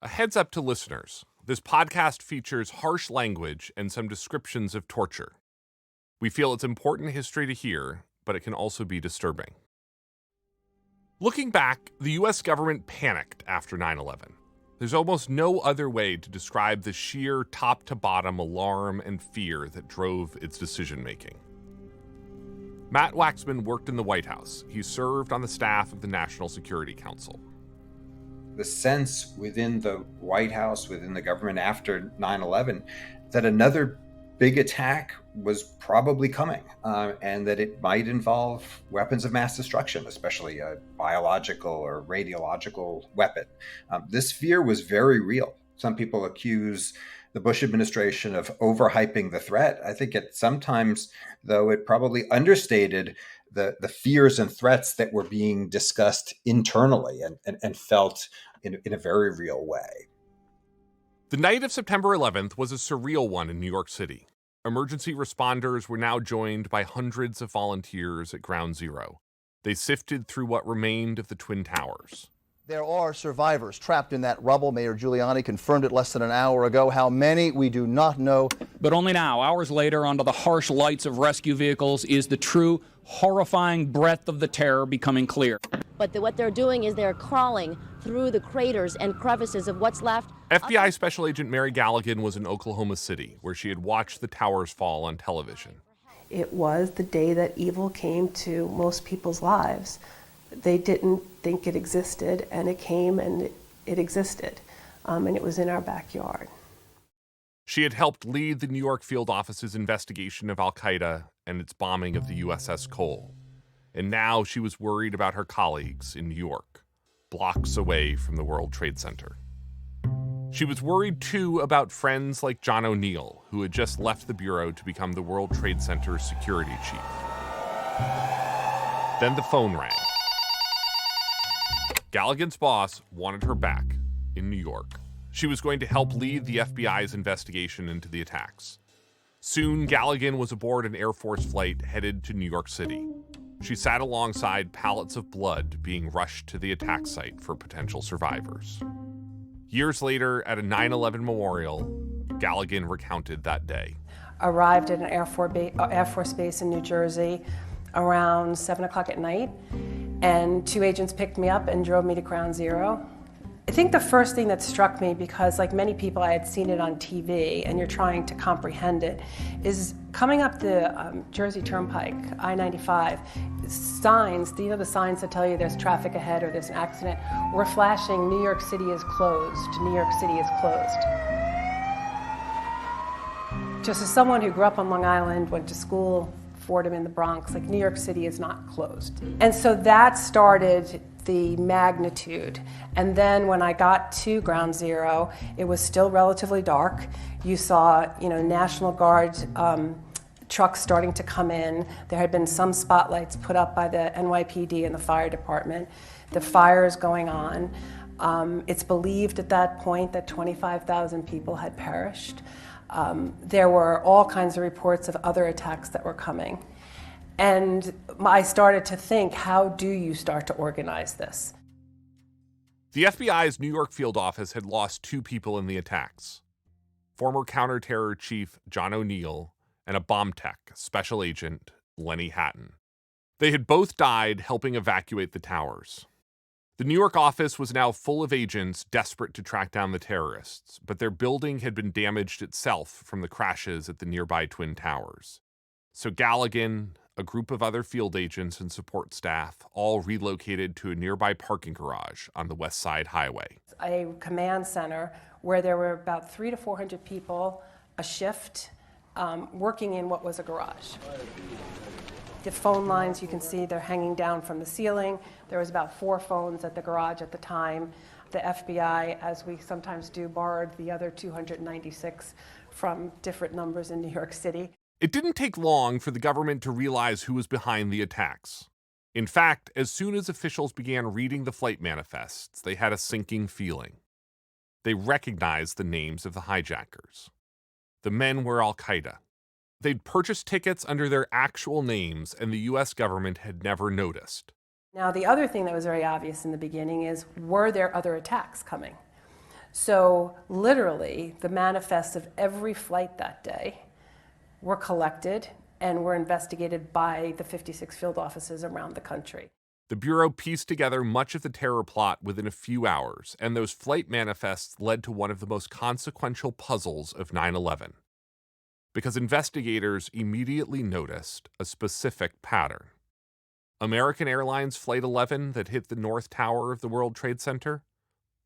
A heads up to listeners. This podcast features harsh language and some descriptions of torture. We feel it's important history to hear, but it can also be disturbing. Looking back, the U.S. government panicked after 9/11. There's almost no other way to describe the sheer top-to-bottom alarm and fear that drove its decision-making. Matt Waxman worked in the White House. He served on the staff of the National Security Council. The sense within the White House, within the government after 9/11, that another big attack was probably coming, and that it might involve weapons of mass destruction, especially a biological or radiological weapon. This fear was very real. Some people accuse the Bush administration of overhyping the threat. I think sometimes, though, it probably understated the fears and threats that were being discussed internally and felt in a very real way. The night of September 11th was a surreal one in New York City. Emergency responders were now joined by hundreds of volunteers at Ground Zero. They sifted through what remained of the Twin Towers. There are survivors trapped in that rubble. Mayor Giuliani confirmed it less than an hour ago. How many, we do not know. But only now, hours later, under the harsh lights of rescue vehicles, is the true horrifying breadth of the terror becoming clear. But what they're doing is they're crawling through the craters and crevices of what's left. FBI Special Agent Mary Galligan was in Oklahoma City, where she had watched the towers fall on television. It was the day that evil came to most people's lives. They didn't think it existed, and it came and it existed, and it was in our backyard. She had helped lead the New York field office's investigation of al-Qaeda and its bombing of the USS Cole. And now she was worried about her colleagues in New York, blocks away from the World Trade Center. She was worried, too, about friends like John O'Neill, who had just left the Bureau to become the World Trade Center's security chief. Then the phone rang. Galligan's boss wanted her back in New York. She was going to help lead the FBI's investigation into the attacks. Soon, Galligan was aboard an Air Force flight headed to New York City. She sat alongside pallets of blood being rushed to the attack site for potential survivors. Years later, at a 9/11 memorial, Galligan recounted that day. Arrived at an Air Force base in New Jersey around 7 o'clock at night, and two agents picked me up and drove me to Ground Zero. I think the first thing that struck me, because like many people I had seen it on TV and you're trying to comprehend it, is coming up the Jersey Turnpike, I-95, signs, the signs that tell you there's traffic ahead or there's an accident, were flashing, New York City is closed, New York City is closed. Just as someone who grew up on Long Island, went to school, Fordham in the Bronx, like New York City is not closed. And so that started the magnitude. And then when I got to Ground Zero, it was still relatively dark. You saw, National Guard trucks starting to come in. There had been some spotlights put up by the NYPD and the fire department. The fire is going on. It's believed at that point that 25,000 people had perished. There were all kinds of reports of other attacks that were coming. And I started to think, how do you start to organize this? The FBI's New York field office had lost two people in the attacks. Former counterterror chief John O'Neill and a bomb tech, special agent Lenny Hatton. They had both died helping evacuate the towers. The New York office was now full of agents desperate to track down the terrorists, but their building had been damaged itself from the crashes at the nearby Twin Towers. So Galligan, a group of other field agents and support staff, all relocated to a nearby parking garage on the West Side Highway. A command center where there were about 300 to 400 people a shift working in what was a garage. The phone lines, you can see they're hanging down from the ceiling. There was about 4 phones at the garage at the time. The FBI, as we sometimes do, borrowed the other 296 from different numbers in New York City. It didn't take long for the government to realize who was behind the attacks. In fact, as soon as officials began reading the flight manifests, they had a sinking feeling. They recognized the names of the hijackers. The men were al-Qaeda. They'd purchased tickets under their actual names, and the U.S. government had never noticed. Now, the other thing that was very obvious in the beginning is, were there other attacks coming? So literally, the manifests of every flight that day were collected and were investigated by the 56 field offices around the country. The Bureau pieced together much of the terror plot within a few hours, and those flight manifests led to one of the most consequential puzzles of 9/11. Because investigators immediately noticed a specific pattern. American Airlines Flight 11 that hit the North Tower of the World Trade Center,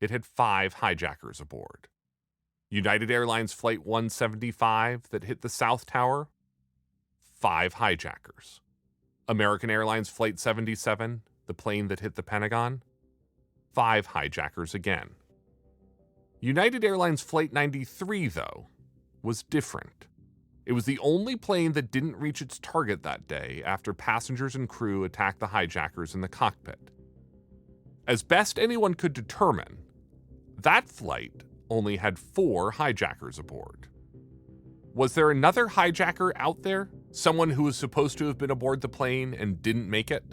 it had 5 hijackers aboard. United Airlines Flight 175 that hit the South Tower, 5 hijackers. American Airlines Flight 77, the plane that hit the Pentagon, 5 hijackers again. United Airlines Flight 93, though, was different. It was the only plane that didn't reach its target that day after passengers and crew attacked the hijackers in the cockpit. As best anyone could determine, that flight only had 4 hijackers aboard. Was there another hijacker out there? Someone who was supposed to have been aboard the plane and didn't make it?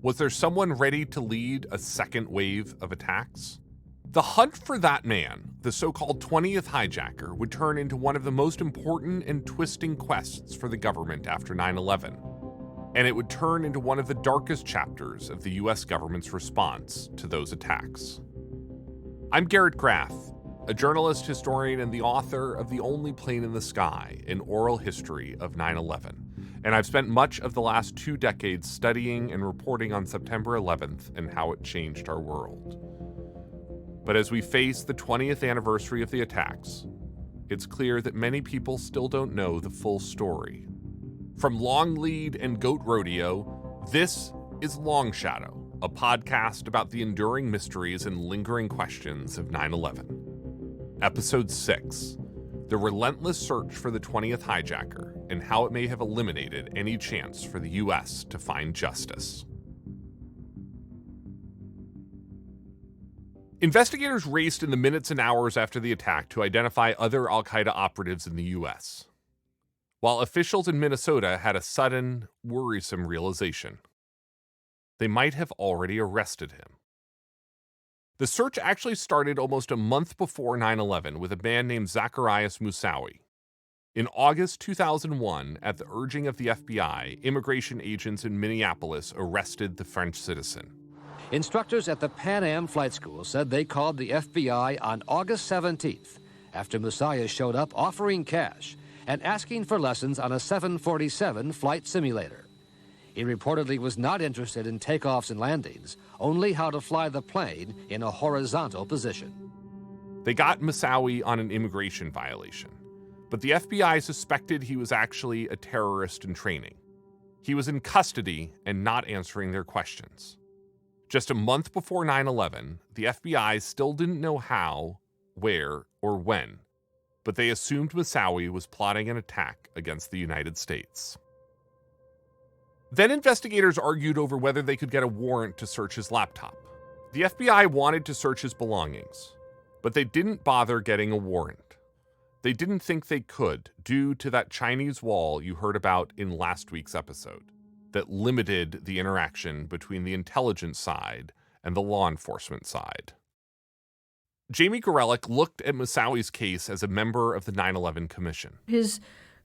Was there someone ready to lead a second wave of attacks? The hunt for that man, the so-called 20th hijacker, would turn into one of the most important and twisting quests for the government after 9/11. And it would turn into one of the darkest chapters of the US government's response to those attacks. I'm Garrett Graff, a journalist, historian, and the author of The Only Plane in the Sky, an oral history of 9/11. And I've spent much of the last 2 decades studying and reporting on September 11th and how it changed our world. But as we face the 20th anniversary of the attacks, it's clear that many people still don't know the full story. From Long Lead and Goat Rodeo, this is Long Shadow, a podcast about the enduring mysteries and lingering questions of 9/11. Episode 6, The Relentless Search for the 20th Hijacker and How It May Have Eliminated Any Chance for the U.S. to Find Justice. Investigators raced in the minutes and hours after the attack to identify other al-Qaeda operatives in the U.S., while officials in Minnesota had a sudden, worrisome realization. They might have already arrested him. The search actually started almost a month before 9/11 with a man named Zacharias Moussaoui. In August 2001, at the urging of the FBI, immigration agents in Minneapolis arrested the French citizen. Instructors at the Pan Am Flight School said they called the FBI on August 17th after Moussaoui showed up offering cash and asking for lessons on a 747 flight simulator. He reportedly was not interested in takeoffs and landings, only how to fly the plane in a horizontal position. They got Moussaoui on an immigration violation, but the FBI suspected he was actually a terrorist in training. He was in custody and not answering their questions. Just a month before 9/11, the FBI still didn't know how, where, or when, but they assumed Moussaoui was plotting an attack against the United States. Then investigators argued over whether they could get a warrant to search his laptop. The FBI wanted to search his belongings, but they didn't bother getting a warrant. They didn't think they could due to that Chinese wall you heard about in last week's episode that limited the interaction between the intelligence side and the law enforcement side. Jamie Gorelick looked at Moussaoui's case as a member of the 9/11 Commission. His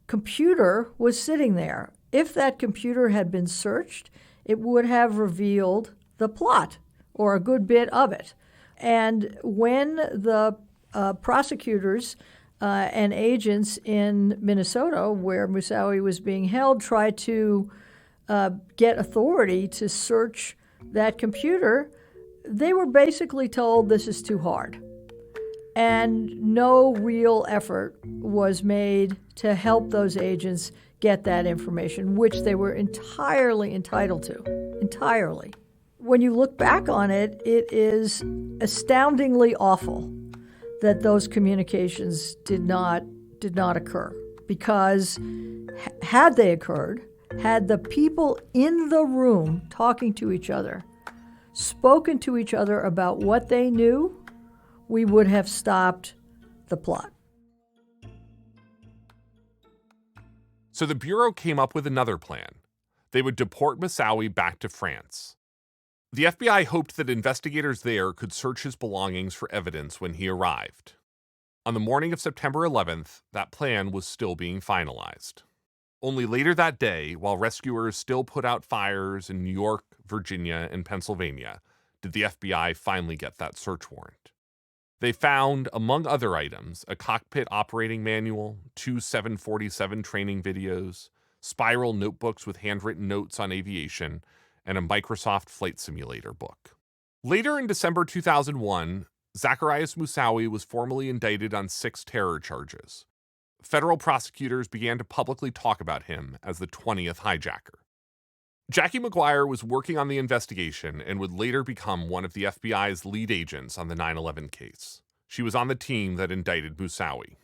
computer was sitting there. If that computer had been searched, it would have revealed the plot or a good bit of it. And when the prosecutors and agents in Minnesota, where Moussaoui was being held, tried to get authority to search that computer, they were basically told this is too hard. And no real effort was made to help those agents get that information, which they were entirely entitled to. Entirely. When you look back on it, it is astoundingly awful that those communications did not occur. Because had they occurred, had the people in the room talking to each other spoken to each other about what they knew, we would have stopped the plot. So the Bureau came up with another plan. They would deport Moussaoui back to France. The FBI hoped that investigators there could search his belongings for evidence when he arrived. On the morning of September 11th, that plan was still being finalized. Only later that day, while rescuers still put out fires in New York, Virginia, and Pennsylvania, did the FBI finally get that search warrant. They found, among other items, a cockpit operating manual, 2 747 training videos, spiral notebooks with handwritten notes on aviation, and a Microsoft Flight Simulator book. Later in December 2001, Zacharias Moussaoui was formally indicted on 6 terror charges. Federal prosecutors began to publicly talk about him as the 20th hijacker. Jackie McGuire was working on the investigation and would later become one of the FBI's lead agents on the 9/11 case. She was on the team that indicted Moussaoui.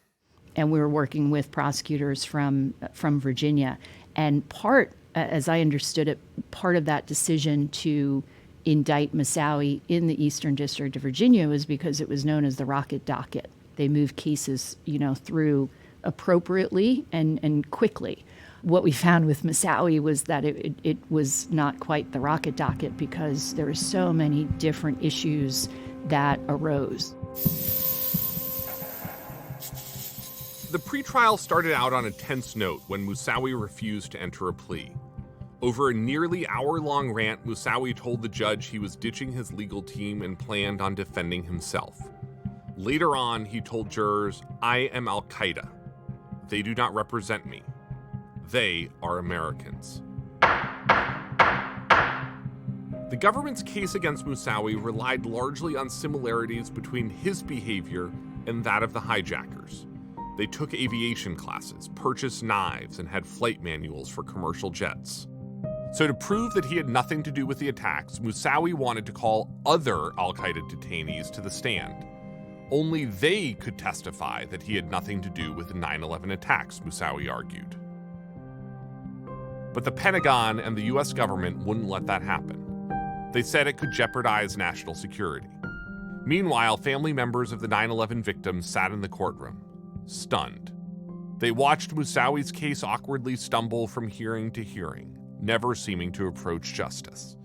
And we were working with prosecutors from Virginia. And as I understood it, part of that decision to indict Moussaoui in the Eastern District of Virginia was because it was known as the rocket docket. They moved cases, through appropriately and quickly. What we found with Moussaoui was that it was not quite the rocket docket because there were so many different issues that arose. The pretrial started out on a tense note when Moussaoui refused to enter a plea. Over a nearly hour-long rant, Moussaoui told the judge he was ditching his legal team and planned on defending himself. Later on, he told jurors, "I am Al-Qaeda. They do not represent me. They are Americans." The government's case against Moussaoui relied largely on similarities between his behavior and that of the hijackers. They took aviation classes, purchased knives, and had flight manuals for commercial jets. So to prove that he had nothing to do with the attacks, Moussaoui wanted to call other Al-Qaeda detainees to the stand. Only they could testify that he had nothing to do with the 9/11 attacks, Moussaoui argued. But the Pentagon and the U.S. government wouldn't let that happen. They said it could jeopardize national security. Meanwhile, family members of the 9/11 victims sat in the courtroom, stunned. They watched Moussaoui's case awkwardly stumble from hearing to hearing, never seeming to approach justice.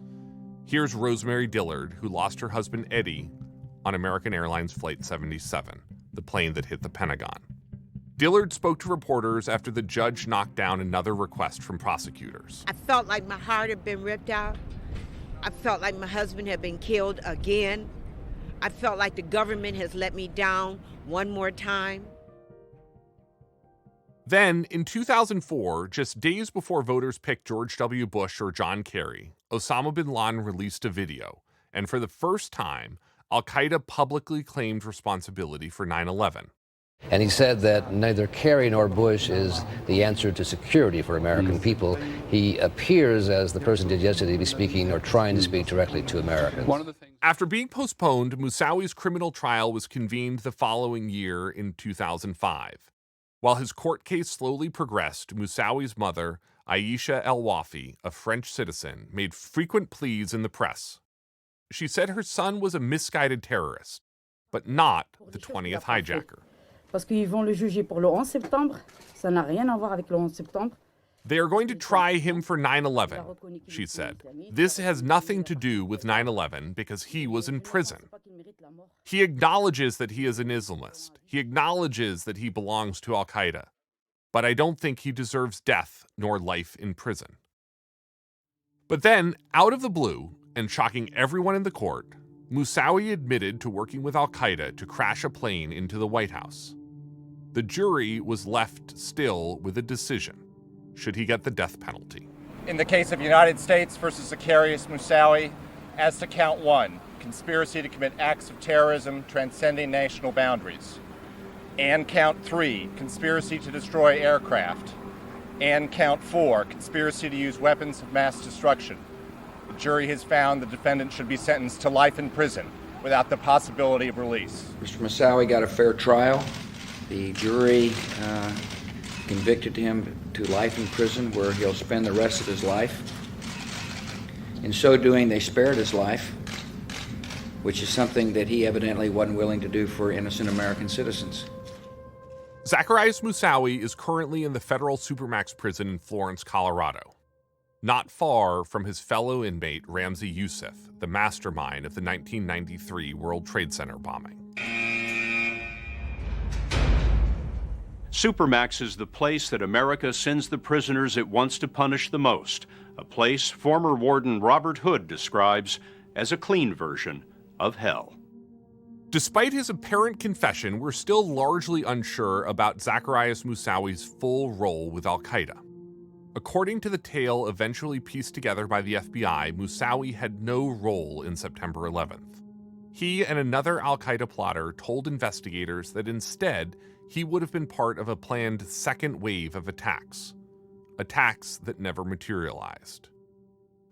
Here's Rosemary Dillard, who lost her husband Eddie on American Airlines Flight 77, the plane that hit the Pentagon. Dillard spoke to reporters after the judge knocked down another request from prosecutors. I felt like my heart had been ripped out. I felt like my husband had been killed again. I felt like the government has let me down one more time. Then, in 2004, just days before voters picked George W. Bush or John Kerry, Osama bin Laden released a video, and for the first time, Al-Qaeda publicly claimed responsibility for 9/11. And he said that neither Kerry nor Bush is the answer to security for American people. He appears, as the person did yesterday, to be speaking or trying to speak directly to Americans. After being postponed, Moussaoui's criminal trial was convened the following year in 2005. While his court case slowly progressed, Moussaoui's mother, Aisha El-Wafi, a French citizen, made frequent pleas in the press. She said her son was a misguided terrorist, but not the 20th hijacker. Parce qu'ils vont le juger pour le 11 septembre, ça n'a rien à voir avec le 11 septembre. They are going to try him for 9/11, she said. This has nothing to do with 9/11 because he was in prison. He acknowledges that he is an Islamist. He acknowledges that he belongs to Al-Qaeda. But I don't think he deserves death nor life in prison. But then, out of the blue, and shocking everyone in the court, Moussaoui admitted to working with Al-Qaeda to crash a plane into the White House. The jury was left still with a decision. Should he get the death penalty? In the case of United States versus Zacharias Moussaoui, as to count 1, conspiracy to commit acts of terrorism transcending national boundaries. And count 3, conspiracy to destroy aircraft. And count 4, conspiracy to use weapons of mass destruction. The jury has found the defendant should be sentenced to life in prison without the possibility of release. Mr. Moussaoui got a fair trial. The jury convicted him to life in prison where he'll spend the rest of his life. In so doing, they spared his life, which is something that he evidently wasn't willing to do for innocent American citizens. Zacharias Moussaoui is currently in the federal Supermax prison in Florence, Colorado. not far from his fellow inmate Ramzi Youssef, the mastermind of the 1993 World Trade Center bombing. Supermax is the place that America sends the prisoners it wants to punish the most, a place former warden Robert Hood describes as a clean version of hell. Despite his apparent confession, we're still largely unsure about Zacharias Moussaoui's full role with al-Qaeda. According to the tale eventually pieced together by the FBI, Moussaoui had no role in September 11th. He and another al-Qaeda plotter told investigators that instead, he would have been part of a planned second wave of attacks that never materialized.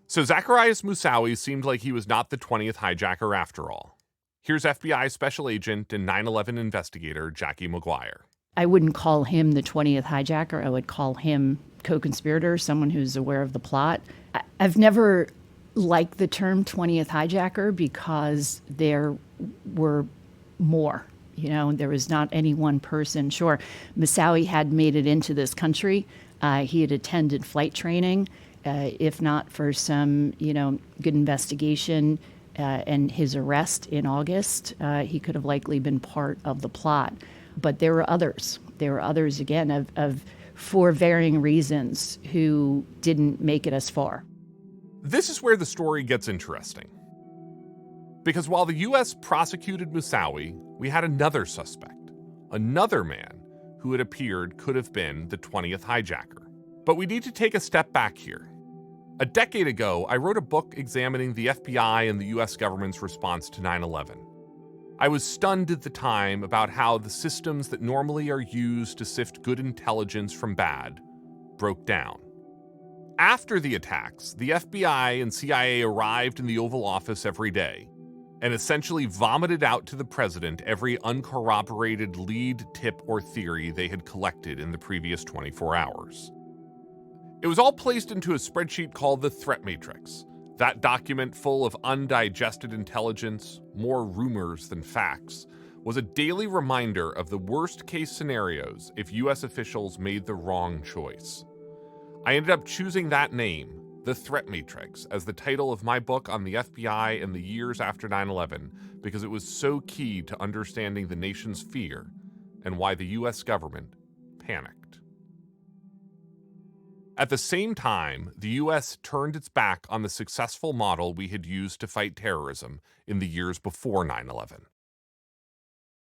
So Zacharias Moussaoui seemed like he was not the 20th hijacker after all. Here's FBI Special Agent and 9/11 investigator Jackie McGuire. I wouldn't call him the 20th hijacker. I would call him co-conspirator, someone who's aware of the plot. I've never liked the term 20th hijacker because there were more. You know, there was not any one person. Sure, Moussaoui had made it into this country. He had attended flight training. If not for some, good investigation and his arrest in August, he could have likely been part of the plot. But there were others. There were others, again, for varying reasons, who didn't make it as far. This is where the story gets interesting. Because while the U.S. prosecuted Moussaoui, we had another suspect, another man who it appeared could have been the 20th hijacker. But we need to take a step back here. A decade ago, I wrote a book examining the FBI and the U.S. government's response to 9/11. I was stunned at the time about how the systems that normally are used to sift good intelligence from bad broke down. After the attacks, the FBI and CIA arrived in the Oval Office every day and essentially vomited out to the president every uncorroborated lead, tip, or theory they had collected in the previous 24 hours. It was all placed into a spreadsheet called the Threat Matrix. That document, full of undigested intelligence, more rumors than facts, was a daily reminder of the worst-case scenarios if U.S. officials made the wrong choice. I ended up choosing that name, The Threat Matrix, as the title of my book on the FBI and the years after 9/11, because it was so key to understanding the nation's fear and why the U.S. government panicked. At the same time, the U.S. turned its back on the successful model we had used to fight terrorism in the years before 9/11.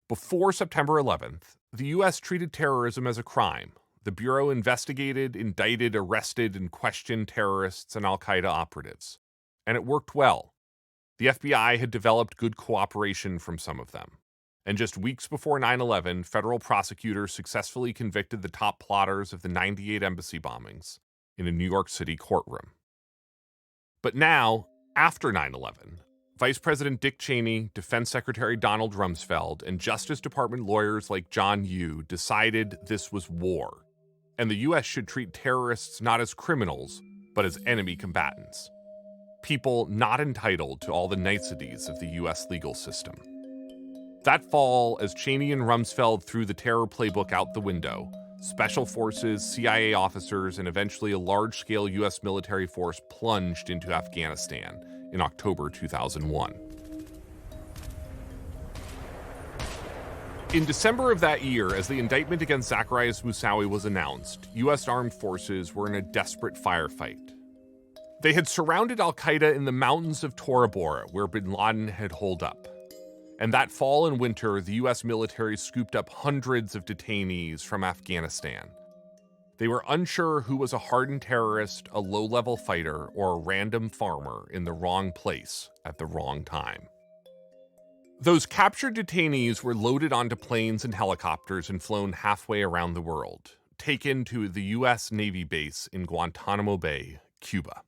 Before September 11th, the U.S. treated terrorism as a crime. The Bureau investigated, indicted, arrested, and questioned terrorists and al-Qaeda operatives. And it worked well. The FBI had developed good cooperation from some of them. And just weeks before 9/11, federal prosecutors successfully convicted the top plotters of the 98 embassy bombings in a New York City courtroom. But now, after 9/11, Vice President Dick Cheney, Defense Secretary Donald Rumsfeld, and Justice Department lawyers like John Yoo decided this was war, and the U.S. should treat terrorists not as criminals, but as enemy combatants. People not entitled to all the niceties of the U.S. legal system. That fall, as Cheney and Rumsfeld threw the terror playbook out the window, special forces, CIA officers, and eventually a large-scale U.S. military force plunged into Afghanistan in October 2001. In December of that year, as the indictment against Zacharias Moussaoui was announced, U.S. armed forces were in a desperate firefight. They had surrounded al-Qaeda in the mountains of Tora Bora, where bin Laden had holed up. And that fall and winter, the U.S. military scooped up hundreds of detainees from Afghanistan. They were unsure who was a hardened terrorist, a low-level fighter, or a random farmer in the wrong place at the wrong time. Those captured detainees were loaded onto planes and helicopters and flown halfway around the world, taken to the U.S. Navy base in Guantanamo Bay, Cuba.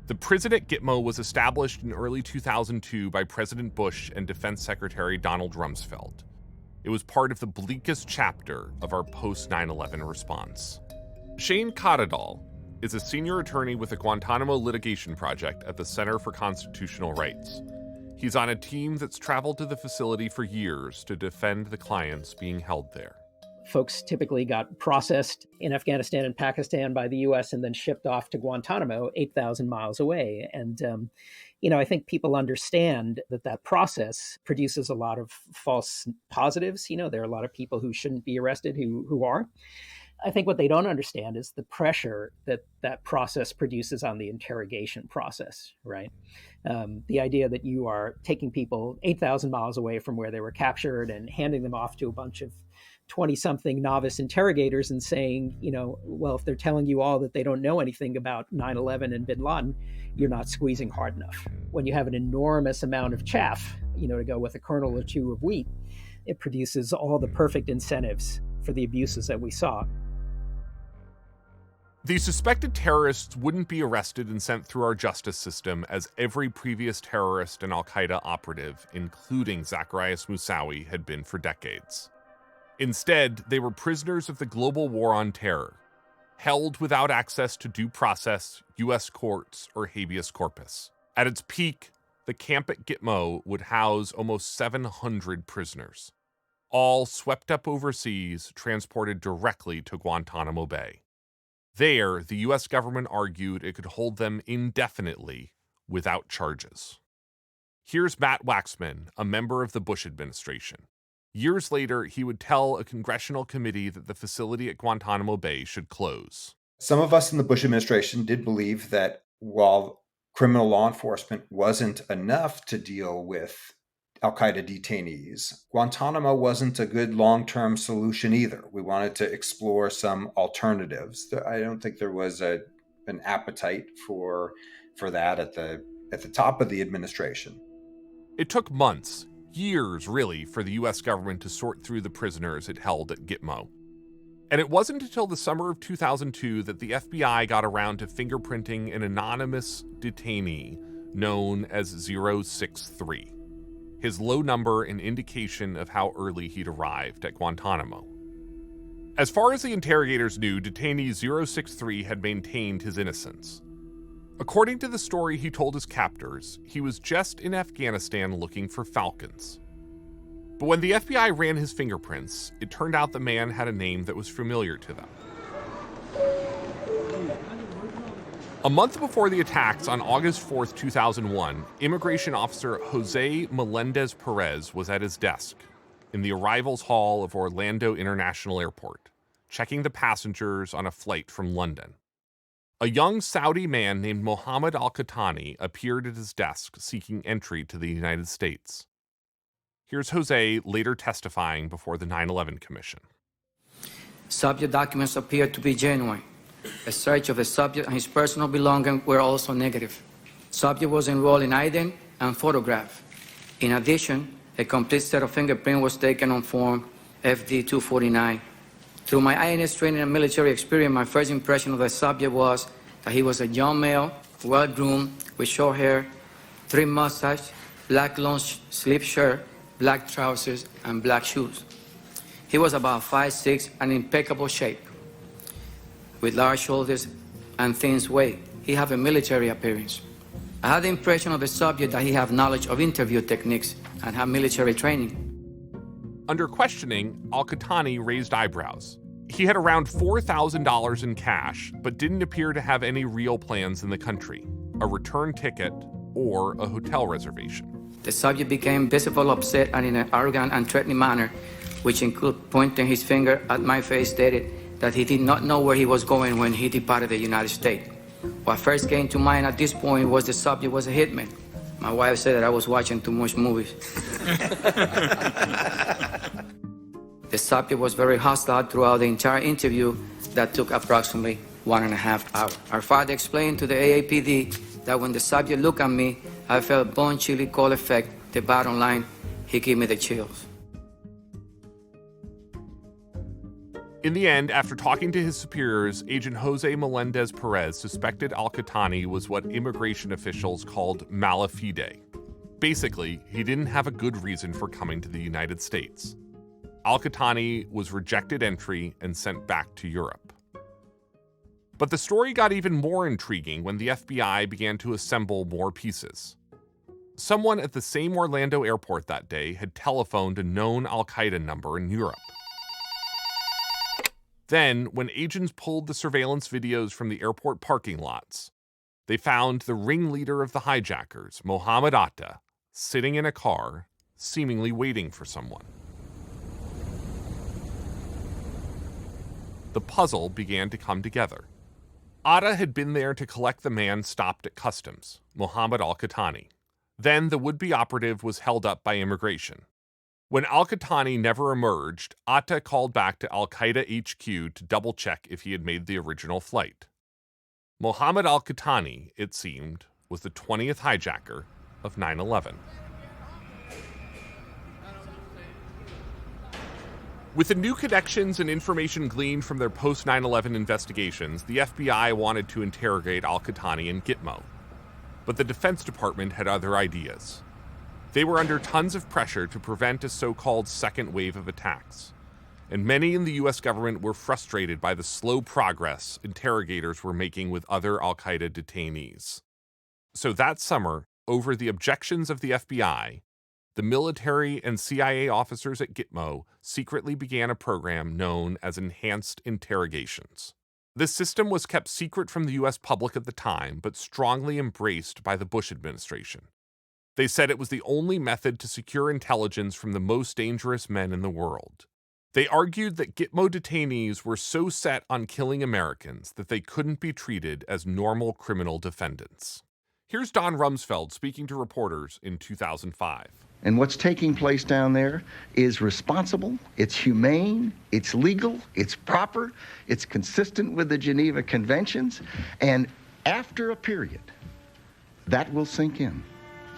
The prison at Gitmo was established in early 2002 by President Bush and Defense Secretary Donald Rumsfeld. It was part of the bleakest chapter of our post-9/11 response. Shane Cottadall is a senior attorney with the Guantanamo Litigation Project at the Center for Constitutional Rights. He's on a team that's traveled to the facility for years to defend the clients being held there. folks typically got processed in Afghanistan and Pakistan by the U.S. and then shipped off to Guantanamo, 8,000 miles away. And, I think people understand that process produces a lot of false positives. There are a lot of people who shouldn't be arrested who are. I think what they don't understand is the pressure that process produces on the interrogation process, right? The idea that you are taking people 8,000 miles away from where they were captured and handing them off to a bunch of 20-something novice interrogators and saying, well, if they're telling you all that they don't know anything about 9/11 and bin Laden, you're not squeezing hard enough. When you have an enormous amount of chaff, to go with a kernel or two of wheat, it produces all the perfect incentives for the abuses that we saw. The suspected terrorists wouldn't be arrested and sent through our justice system as every previous terrorist and al-Qaeda operative, including Zacharias Moussaoui, had been for decades. Instead, they were prisoners of the global war on terror, held without access to due process, U.S. courts, or habeas corpus. At its peak, the camp at Gitmo would house almost 700 prisoners, all swept up overseas, transported directly to Guantanamo Bay. There, the U.S. government argued it could hold them indefinitely without charges. Here's Matt Waxman, a member of the Bush administration. Years later, he would tell a congressional committee that the facility at Guantanamo Bay should close. Some of us in the Bush administration did believe that while criminal law enforcement wasn't enough to deal with al-Qaeda detainees, Guantanamo wasn't a good long-term solution either. We wanted to explore some alternatives. I don't think there was an appetite for that at the top of the administration. It took months, years really, for the U.S. government to sort through the prisoners it held at Gitmo. And it wasn't until the summer of 2002 that the FBI got around to fingerprinting an anonymous detainee known as 063. His low number an indication of how early he'd arrived at Guantanamo. As far as the interrogators knew, detainee 063 had maintained his innocence. According to the story he told his captors, he was just in Afghanistan looking for falcons. But when the FBI ran his fingerprints, it turned out the man had a name that was familiar to them. A month before the attacks on August 4th, 2001, immigration officer Jose Melendez Perez was at his desk in the arrivals hall of Orlando International Airport, checking the passengers on a flight from London. A young Saudi man named Mohammed Al-Qahtani appeared at his desk seeking entry to the United States. Here's Jose later testifying before the 9/11 Commission. Subject documents appeared to be genuine. A search of the subject and his personal belongings were also negative. Subject was enrolled in IDEN and photographed. In addition, a complete set of fingerprints was taken on Form FD-249. Through my INS training and military experience, my first impression of the subject was that he was a young male, well-groomed, with short hair, trimmed mustache, black long-sleeve shirt, black trousers, and black shoes. He was about 5'6" and in impeccable shape. With large shoulders and thin waist, he had a military appearance. I had the impression of the subject that he had knowledge of interview techniques and had military training. Under questioning, Al-Qahtani raised eyebrows. He had around $4,000 in cash, but didn't appear to have any real plans in the country, a return ticket, or a hotel reservation. The subject became visibly upset and in an arrogant and threatening manner, which included pointing his finger at my face, stated that he did not know where he was going when he departed the United States. What first came to mind at this point was the subject was a hitman. My wife said that I was watching too much movies. The subject was very hostile throughout the entire interview that took approximately 1.5 hours. Our father explained to the AAPD that when the subject looked at me, I felt bone chilly cold effect. The bottom line, he gave me the chills. In the end, after talking to his superiors, Agent Jose Melendez Perez suspected Al-Qahtani was what immigration officials called mala fide. Basically, he didn't have a good reason for coming to the United States. Al-Qahtani was rejected entry and sent back to Europe. But the story got even more intriguing when the FBI began to assemble more pieces. Someone at the same Orlando airport that day had telephoned a known al-Qaeda number in Europe. Then, when agents pulled the surveillance videos from the airport parking lots, they found the ringleader of the hijackers, Mohammed Atta, sitting in a car, seemingly waiting for someone. The puzzle began to come together. Atta had been there to collect the man stopped at customs, Mohammed al-Qahtani. Then the would-be operative was held up by immigration. When al-Qahtani never emerged, Atta called back to Al-Qaeda HQ to double-check if he had made the original flight. Mohammed al-Qahtani, it seemed, was the 20th hijacker of 9/11. With the new connections and information gleaned from their post-9/11 investigations, the FBI wanted to interrogate al-Qahtani and Gitmo. But the Defense Department had other ideas. They were under tons of pressure to prevent a so-called second wave of attacks, and many in the U.S. government were frustrated by the slow progress interrogators were making with other al-Qaeda detainees. So that summer, over the objections of the FBI, the military and CIA officers at Gitmo secretly began a program known as enhanced interrogations. This system was kept secret from the U.S. public at the time, but strongly embraced by the Bush administration. They said it was the only method to secure intelligence from the most dangerous men in the world. They argued that Gitmo detainees were so set on killing Americans that they couldn't be treated as normal criminal defendants. Here's Don Rumsfeld speaking to reporters in 2005. And what's taking place down there is responsible, it's humane, it's legal, it's proper, it's consistent with the Geneva Conventions, and after a period, that will sink in.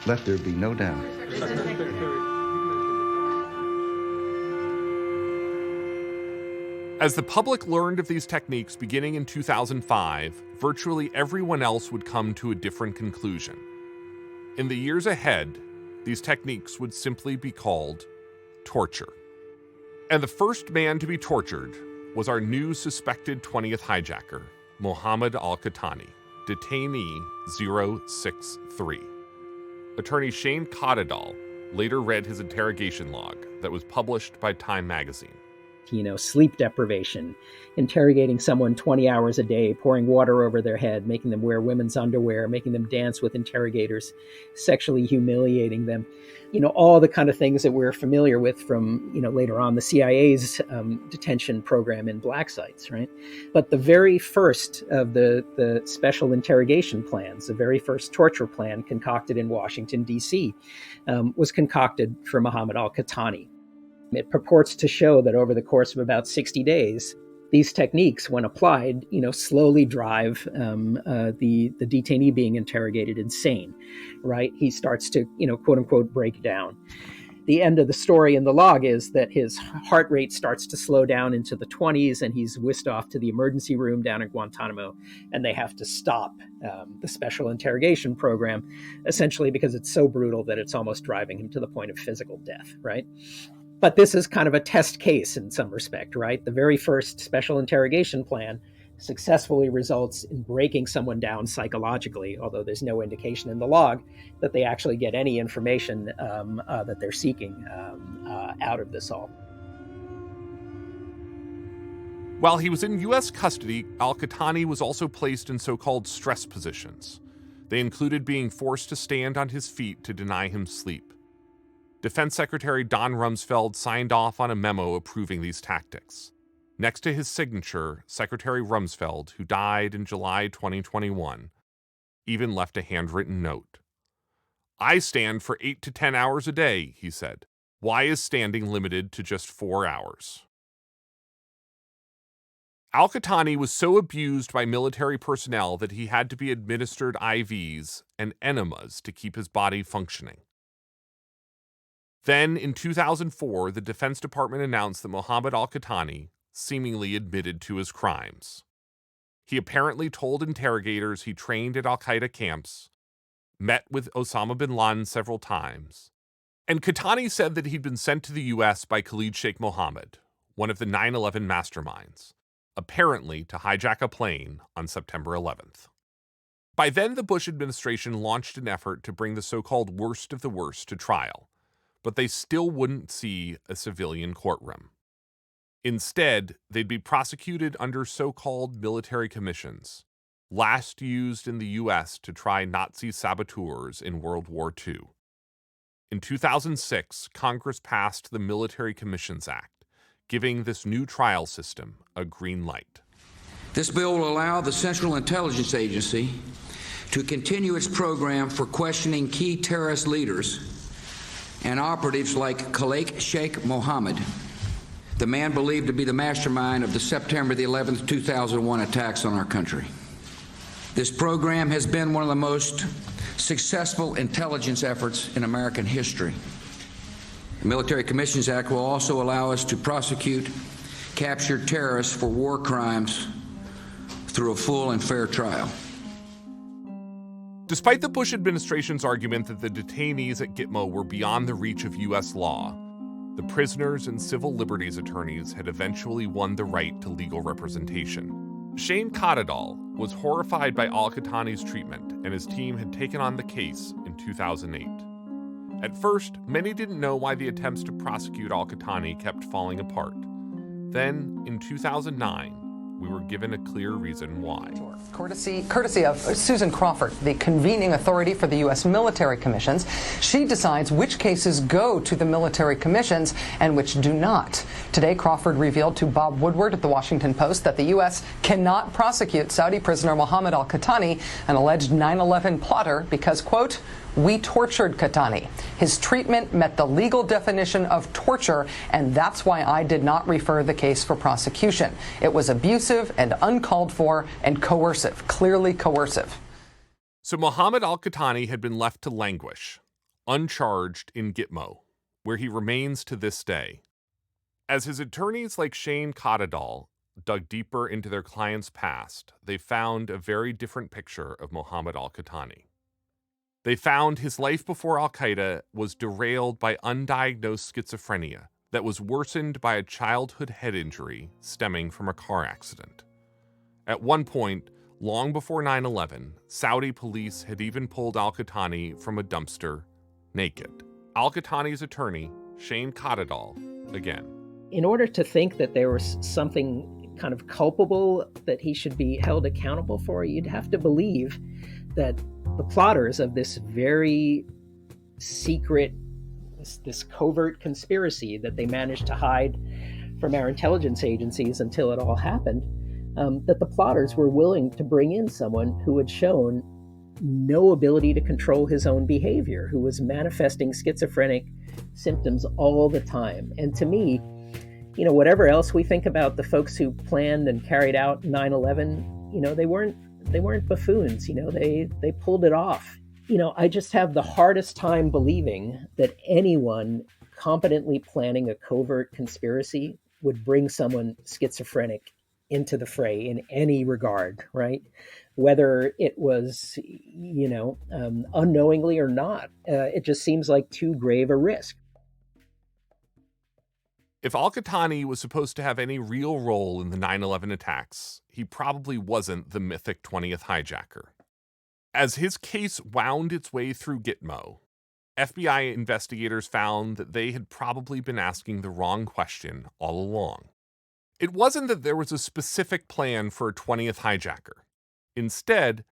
Let there be no doubt. As the public learned of these techniques beginning in 2005, virtually everyone else would come to a different conclusion. In the years ahead, these techniques would simply be called torture. And the first man to be tortured was our new suspected 20th hijacker, Mohammed al-Qahtani, detainee 063. Attorney Shane Cottadall later read his interrogation log that was published by Time magazine. Sleep deprivation, interrogating someone 20 hours a day, pouring water over their head, making them wear women's underwear, making them dance with interrogators, sexually humiliating them. All the kind of things that we're familiar with from, later on the CIA's detention program in black sites, right? But the very first of the special interrogation plans, the very first torture plan concocted in Washington, D.C., was concocted for Mohammed al-Qahtani. It purports to show that over the course of about 60 days, these techniques, when applied, slowly drive the detainee being interrogated insane, right? He starts to, quote unquote, break down. The end of the story in the log is that his heart rate starts to slow down into the 20s, and he's whisked off to the emergency room down in Guantanamo, and they have to stop the special interrogation program, essentially because it's so brutal that it's almost driving him to the point of physical death, right? But this is kind of a test case in some respect, right? The very first special interrogation plan successfully results in breaking someone down psychologically, although there's no indication in the log that they actually get any information that they're seeking out of this all. While he was in U.S. custody, al-Qahtani was also placed in so-called stress positions. They included being forced to stand on his feet to deny him sleep. Defense Secretary Don Rumsfeld signed off on a memo approving these tactics. Next to his signature, Secretary Rumsfeld, who died in July 2021, even left a handwritten note. "I stand for 8 to 10 hours a day," he said. "Why is standing limited to just 4 hours?" Al-Qahtani was so abused by military personnel that he had to be administered IVs and enemas to keep his body functioning. Then, in 2004, the Defense Department announced that Mohammed al-Qahtani seemingly admitted to his crimes. He apparently told interrogators he trained at al-Qaeda camps, met with Osama bin Laden several times, and Qahtani said that he'd been sent to the U.S. by Khalid Sheikh Mohammed, one of the 9/11 masterminds, apparently to hijack a plane on September 11th. By then, the Bush administration launched an effort to bring the so-called worst of the worst to trial, but they still wouldn't see a civilian courtroom. Instead, they'd be prosecuted under so-called military commissions, last used in the U.S. to try Nazi saboteurs in World War II. In 2006, Congress passed the Military Commissions Act, giving this new trial system a green light. This bill will allow the Central Intelligence Agency to continue its program for questioning key terrorist leaders and operatives like Khalid Sheikh Mohammed, the man believed to be the mastermind of the September the 11th, 2001 attacks on our country. This program has been one of the most successful intelligence efforts in American history. The Military Commissions Act will also allow us to prosecute captured terrorists for war crimes through a full and fair trial. Despite the Bush administration's argument that the detainees at Gitmo were beyond the reach of U.S. law, the prisoners and civil liberties attorneys had eventually won the right to legal representation. Shane Cottadall was horrified by al-Qahtani's treatment, and his team had taken on the case in 2008. At first, many didn't know why the attempts to prosecute al-Qahtani kept falling apart. Then, in 2009, we were given a clear reason why. Courtesy of Susan Crawford, the convening authority for the U.S. military commissions. She decides which cases go to the military commissions and which do not. Today, Crawford revealed to Bob Woodward at the Washington Post that the U.S. cannot prosecute Saudi prisoner Mohammed al-Qahtani, an alleged 9/11 plotter, because, quote, "We tortured Qahtani. His treatment met the legal definition of torture, and that's why I did not refer the case for prosecution. It was abusive and uncalled for and coercive, clearly coercive." So Mohammed al-Qahtani had been left to languish, uncharged in Gitmo, where he remains to this day. As his attorneys like Shane Cottadall dug deeper into their client's past, they found a very different picture of Mohammed al-Qahtani. They found his life before al-Qaeda was derailed by undiagnosed schizophrenia that was worsened by a childhood head injury stemming from a car accident. At one point, long before 9/11, Saudi police had even pulled al-Qahtani from a dumpster naked. Al-Qahtani's attorney, Shane Cottadall, again. In order to think that there was something kind of culpable that he should be held accountable for, you'd have to believe that the plotters of this very secret, this covert conspiracy that they managed to hide from our intelligence agencies until it all happened, that the plotters were willing to bring in someone who had shown no ability to control his own behavior, who was manifesting schizophrenic symptoms all the time. And to me, you know, whatever else we think about the folks who planned and carried out 9/11, you know, they weren't buffoons, you know, they pulled it off. You know, I just have the hardest time believing that anyone competently planning a covert conspiracy would bring someone schizophrenic into the fray in any regard, right? Whether it was, you know, unknowingly or not. It just seems like too grave a risk. If al-Qahtani was supposed to have any real role in the 9/11 attacks, he probably wasn't the mythic 20th hijacker. As his case wound its way through Gitmo, FBI investigators found that they had probably been asking the wrong question all along. It wasn't that there was a specific plan for a 20th hijacker. Instead,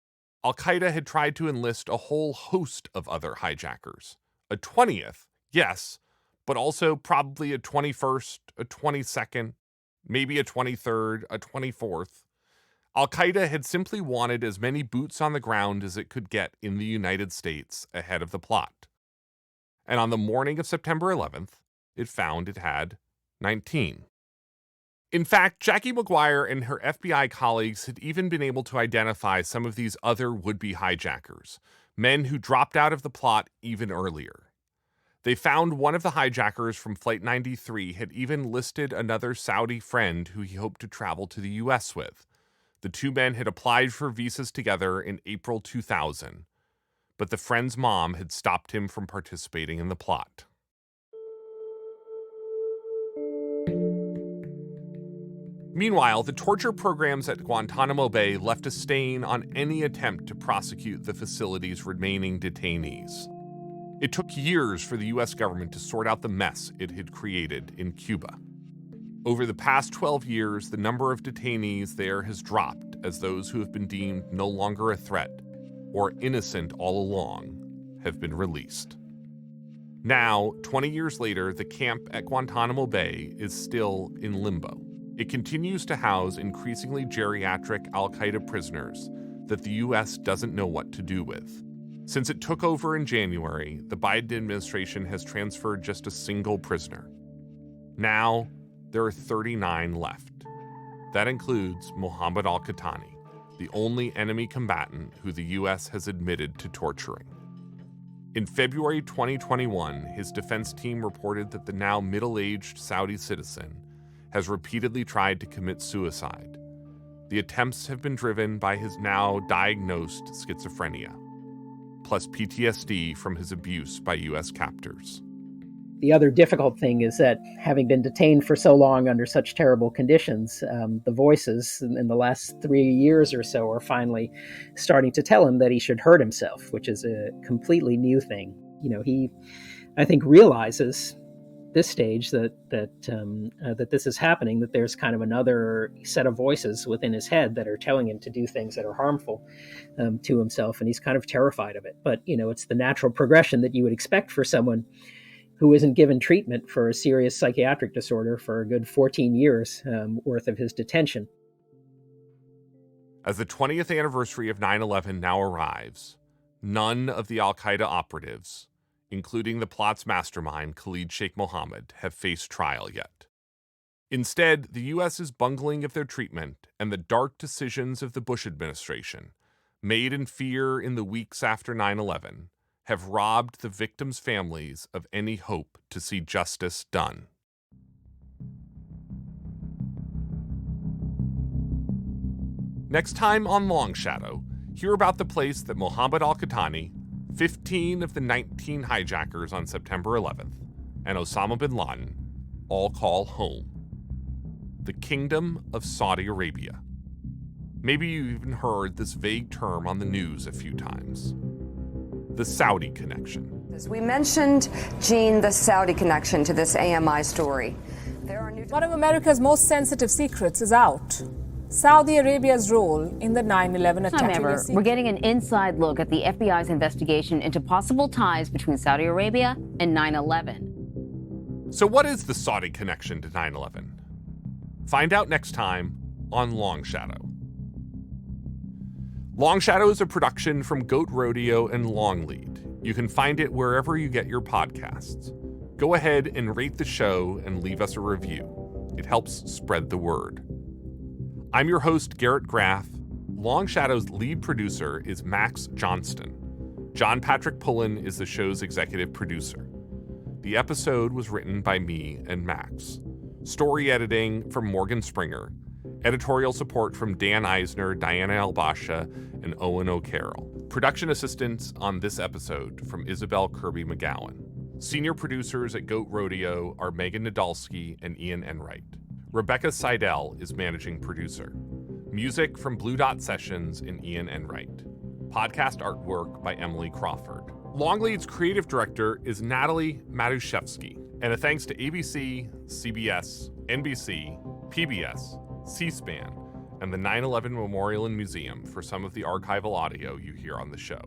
al-Qaeda had tried to enlist a whole host of other hijackers. A 20th, yes, but also probably a 21st, a 22nd, maybe a 23rd, a 24th. Al-Qaeda had simply wanted as many boots on the ground as it could get in the United States ahead of the plot. And on the morning of September 11th, it found it had 19. In fact, Jackie McGuire and her FBI colleagues had even been able to identify some of these other would-be hijackers, men who dropped out of the plot even earlier. They found one of the hijackers from Flight 93 had even listed another Saudi friend who he hoped to travel to the U.S. with. The two men had applied for visas together in April 2000, but the friend's mom had stopped him from participating in the plot. Meanwhile, the torture programs at Guantanamo Bay left a stain on any attempt to prosecute the facility's remaining detainees. It took years for the U.S. government to sort out the mess it had created in Cuba. Over the past 12 years, the number of detainees there has dropped as those who have been deemed no longer a threat or innocent all along have been released. Now, 20 years later, the camp at Guantanamo Bay is still in limbo. It continues to house increasingly geriatric al-Qaeda prisoners that the U.S. doesn't know what to do with. Since it took over in January, the Biden administration has transferred just a single prisoner. Now, there are 39 left. That includes Mohammed al-Qahtani, the only enemy combatant who the U.S. has admitted to torturing. In February 2021, his defense team reported that the now middle-aged Saudi citizen has repeatedly tried to commit suicide. The attempts have been driven by his now diagnosed schizophrenia, plus PTSD from his abuse by U.S. captors. The other difficult thing is that having been detained for so long under such terrible conditions, the voices in the last 3 years or so are finally starting to tell him that he should hurt himself, which is a completely new thing. He, I think, realizes this stage that this is happening, that there's kind of another set of voices within his head that are telling him to do things that are harmful to himself, and he's kind of terrified of it. But, it's the natural progression that you would expect for someone who isn't given treatment for a serious psychiatric disorder for a good 14 years worth of his detention. As the 20th anniversary of 9/11 now arrives, none of the al-Qaeda operatives, including the plot's mastermind, Khalid Sheikh Mohammed, have faced trial yet. Instead, the U.S. is bungling of their treatment and the dark decisions of the Bush administration, made in fear in the weeks after 9/11, have robbed the victims' families of any hope to see justice done. Next time on Long Shadow, hear about the place that Mohammed al-Qahtani, 15 of the 19 hijackers on September 11th, and Osama bin Laden all call home. The Kingdom of Saudi Arabia. Maybe you even heard this vague term on the news a few times. The Saudi connection. We mentioned, Gene, the Saudi connection to this AMI story. One of America's most sensitive secrets is out. Saudi Arabia's role in the 9/11 attack. We're getting an inside look at the FBI's investigation into possible ties between Saudi Arabia and 9/11. So what is the Saudi connection to 9/11? Find out next time on Long Shadow. Long Shadow is a production from Goat Rodeo and Longlead. You can find it wherever you get your podcasts. Go ahead and rate the show and leave us a review. It helps spread the word. I'm your host, Garrett Graff. Long Shadow's lead producer is Max Johnston. John Patrick Pullen is the show's executive producer. The episode was written by me and Max. Story editing from Morgan Springer. Editorial support from Dan Eisner, Diana Albasha, and Owen O'Carroll. Production assistance on this episode from Isabel Kirby McGowan. Senior producers at Goat Rodeo are Megan Nadolski and Ian Enright. Rebecca Seidel is managing producer. Music from Blue Dot Sessions and Ian Enright. Podcast artwork by Emily Crawford. Longlead's creative director is Natalie Matuszewski. And a thanks to ABC, CBS, NBC, PBS, C-SPAN, and the 9/11 Memorial and Museum for some of the archival audio you hear on the show.